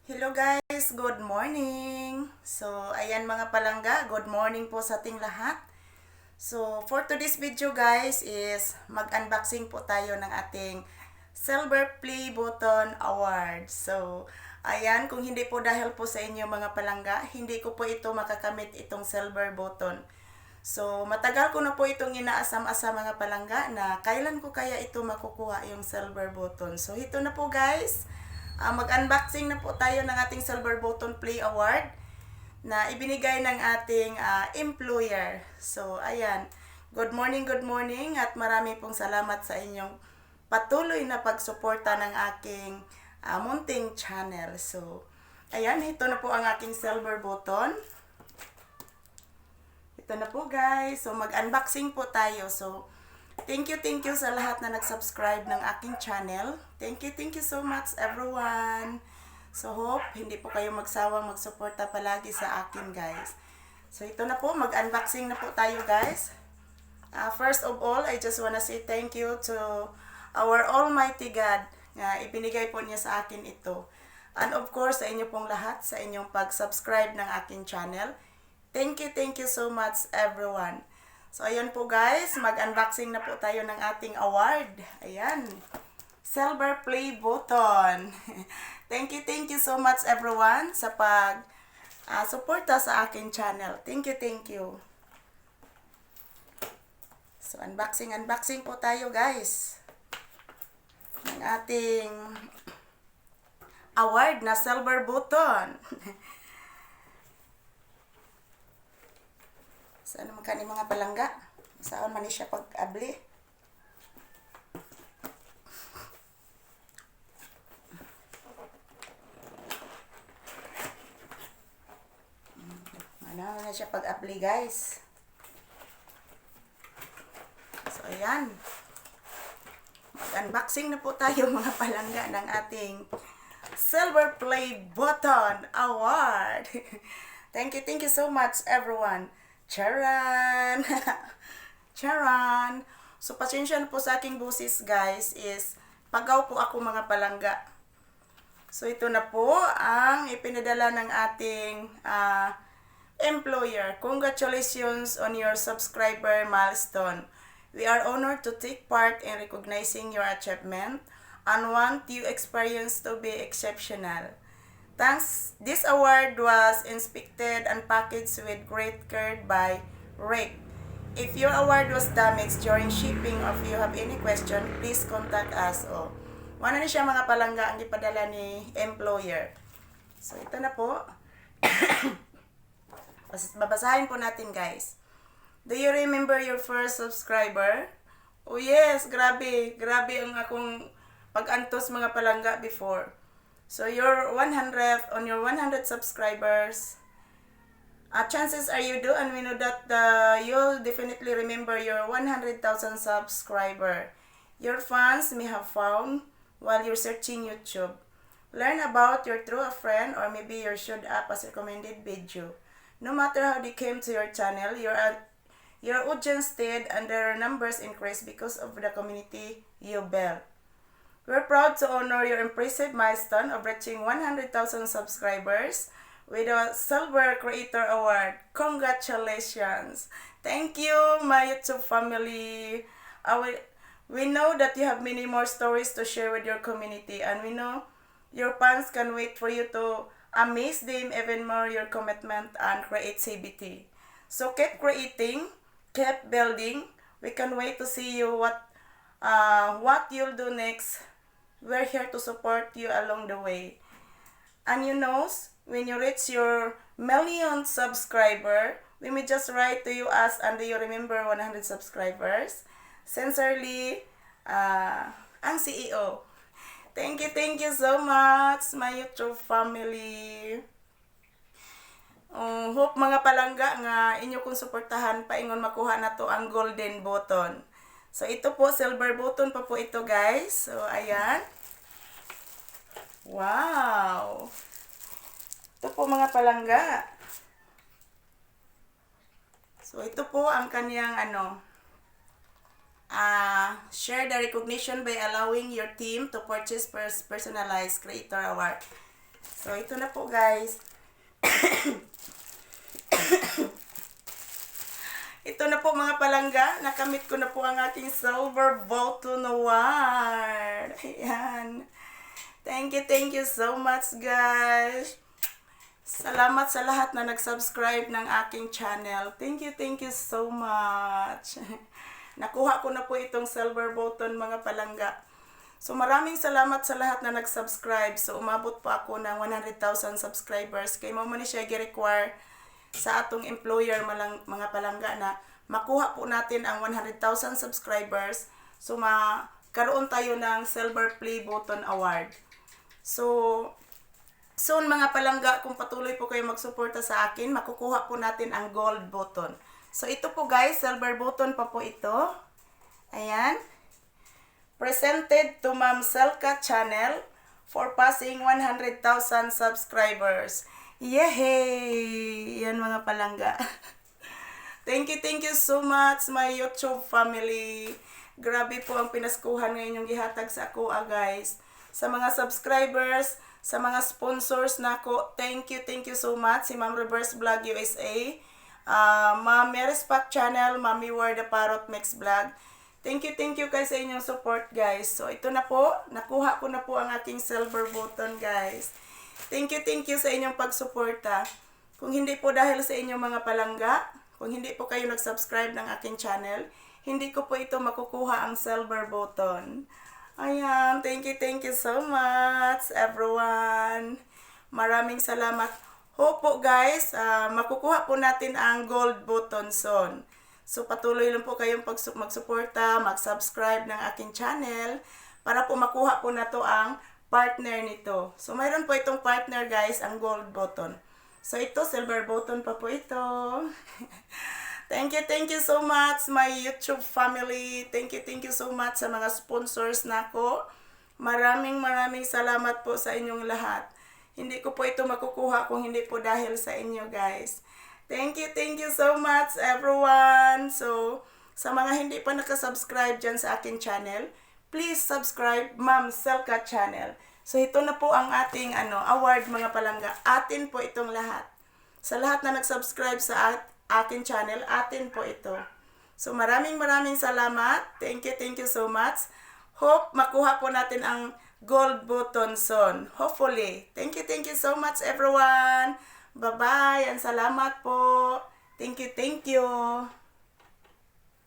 Hello guys, good morning. So, ayan mga palangga, good morning po sa ating lahat. So, for today's video guys is mag-unboxing po tayo ng ating Silver Play Button Award. So, ayan, kung hindi po dahil po sa inyo mga palangga, hindi ko po ito makakamit itong silver button. So, matagal ko na po itong inaasam-asam mga palangga na kailan ko kaya ito makukuha yung silver button. So, ito na po guys. Mag-unboxing na po tayo ng ating Silver Button Play Award na ibinigay ng ating employer. So, ayan. Good morning at marami pong salamat sa inyong patuloy na pagsuporta ng aking munting channel. So, ayan. Ito na po ang aking Silver Button. Ito na po guys. So, mag-unboxing po tayo. So, thank you sa lahat na nag-subscribe ng aking channel. Thank you so much everyone. So hope hindi po kayo magsawang magsuporta palagi sa akin guys. So ito na po, mag-unboxing na po tayo guys. First of all, I just wanna say thank you to our Almighty God na ibinigay po niya sa akin ito. And of course, sa inyo pong lahat, sa inyong pag-subscribe ng aking channel. Thank you so much everyone. So, ayan po guys, mag-unboxing na po tayo ng ating award. Ayan, Silver Play Button. Thank you so much everyone sa pag-suporta sa aking channel. Thank you. So, unboxing po tayo guys ng ating award na Silver Button. Saan naman kani mga palangga? Saan man siya pag-abli? Ano na siya pag-abli guys? So ayan. Mag-unboxing na po tayo mga palangga ng ating Silver Play Button Award. Thank you so much everyone. Charan! Charan! So, pasensya na po sa aking busis, guys, is pagaw po ako mga palangga. So, ito na po ang ipinadala ng ating employer. Congratulations on your subscriber milestone. We are honored to take part in recognizing your achievement and want your experience to be exceptional. Thanks, this award was inspected and packaged with great care by Rick. If your award was damaged during shipping or if you have any question, please contact us. Wala na siya mga palangga ang ipadala ni employer. So, ito na po. Babasahin po natin guys. Do you remember your first subscriber? Oh yes, grabe ang akong pag-antos mga palangga before. So your 100th on your 100 subscribers, chances are you do, and we know that you'll definitely remember your 100,000 subscriber. Your fans may have found while you're searching YouTube. Learn about your true friend or maybe your showed up as recommended video. No matter how they came to your channel, your audience stayed and their numbers increased because of the community you built. We're proud to honor your impressive milestone of reaching 100,000 subscribers with a Silver Creator Award. Congratulations! Thank you, my YouTube family. We know that you have many more stories to share with your community, and we know your fans can wait for you to amaze them even more your commitment and creativity. So keep creating, keep building. We can wait to see you what you'll do next. We're here to support you along the way. And you know, when you reach your million subscriber, we may just write to you as, and do you remember 100 subscribers? Sincerely, ang CEO. Thank you so much, my YouTube family. Hope mga palangga nga inyo kong suportahan paingon makuha na to ang golden button. So, ito po, silver button pa po ito, guys. So, ayan. Wow! Ito po, mga palangga. So, ito po ang kaniyang, share the recognition by allowing your team to purchase personalized creator award. So, ito na po guys. Ito na po mga palangga. Nakamit ko na po ang aking silver button award. Ayan. Thank you so much guys. Salamat sa lahat na nag-subscribe ng aking channel. Thank you so much. Nakuha ko na po itong silver button mga palangga. So maraming salamat sa lahat na nag-subscribe. So umabot po ako ng 100,000 subscribers. Kaya mo ni siya gi-require sa atong employer mga palangga na makuha po natin ang 100,000 subscribers. So magkaroon tayo ng silver play button award. So soon mga palangga, kung patuloy po kayo magsuporta sa akin, makukuha po natin ang gold button. So ito po guys, silver button pa po ito. Ayan. Presented to Ma'am Selka Channel for passing 100,000 subscribers. Yay! Yan mga palangga. Thank you so much my YouTube family. Grabe po ang pinaskuhan ngayon yung gihatag sa ako guys. Sa mga subscribers, sa mga sponsors na ako, thank you so much. Si Ma'am Reverse Vlog USA, Ma'am Mary's Pack Channel, Mami War the Parrot Mix Vlog. Thank you guys sa inyong support guys. So ito na po, nakuha ko na po ang aking silver button guys. Thank you sa inyong pagsuporta. Kung hindi po dahil sa inyong mga palangga, kung hindi po kayo nag-subscribe ng aking channel, hindi ko po ito makukuha ang silver button. Ayan, thank you so much everyone. Maraming salamat. Hope po guys, makukuha po natin ang gold button soon. So patuloy lang po kayong magsuporta, mag-subscribe ng aking channel para po makuha po na to ang partner nito. So mayroon po itong partner guys, ang gold button. So ito, silver button pa po ito. Thank you so much my YouTube family. Thank you so much sa mga sponsors nako. Maraming salamat po sa inyong lahat. Hindi ko po ito makukuha kung hindi po dahil sa inyo guys. Thank you so much everyone. So sa mga hindi pa nakasubscribe dyan sa akin channel, please subscribe Ma'am Selka Channel. So ito na po ang ating award mga palangga. Atin po itong lahat. Sa lahat na nag-subscribe sa akin channel, atin po ito. So maraming salamat. Thank you so much. Hope makuha po natin ang gold button soon. Hopefully. Thank you so much everyone. Bye-bye. And salamat po. Thank you.